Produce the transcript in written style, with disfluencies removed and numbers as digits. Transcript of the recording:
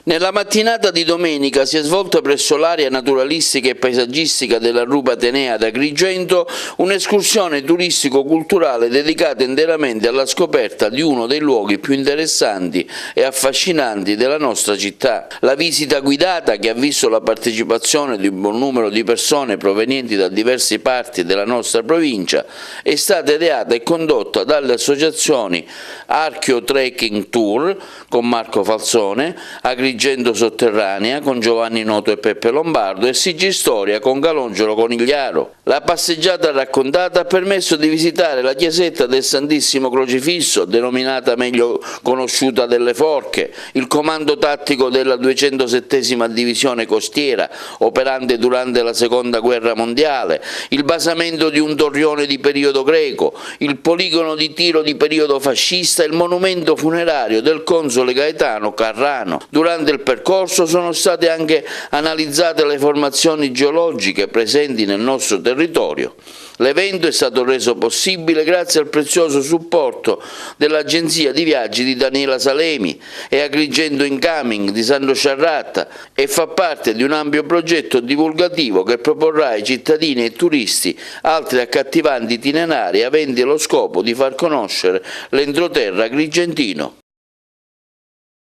Nella mattinata di domenica si è svolta presso l'area naturalistica e paesaggistica della Rupa Atenea ad Agrigento un'escursione turistico-culturale dedicata interamente alla scoperta di uno dei luoghi più interessanti e affascinanti della nostra città. La visita guidata, che ha visto la partecipazione di un buon numero di persone provenienti da diverse parti della nostra provincia, è stata ideata e condotta dalle associazioni Archeo Trekking Tour con Marco Falzone, Agrigento Sotterranea con Giovanni Noto e Peppe Lombardo e Sigistoria con Calogero Conigliaro. La passeggiata raccontata ha permesso di visitare la chiesetta del Santissimo Crocifisso, denominata meglio conosciuta delle Forche, il comando tattico della 207esima divisione costiera, operante durante la Seconda Guerra Mondiale, il basamento di un torrione di periodo greco, il poligono di tiro di periodo fascista e il monumento funerario del console Gaetano Carrano. Durante il percorso sono state anche analizzate le formazioni geologiche presenti nel nostro territorio. L'evento è stato reso possibile grazie al prezioso supporto dell'agenzia di viaggi di Daniela Salemi e Agrigento Incoming di Sandro Sciarratta e fa parte di un ampio progetto divulgativo che proporrà ai cittadini e turisti altri accattivanti itinerari aventi lo scopo di far conoscere l'entroterra agrigentino.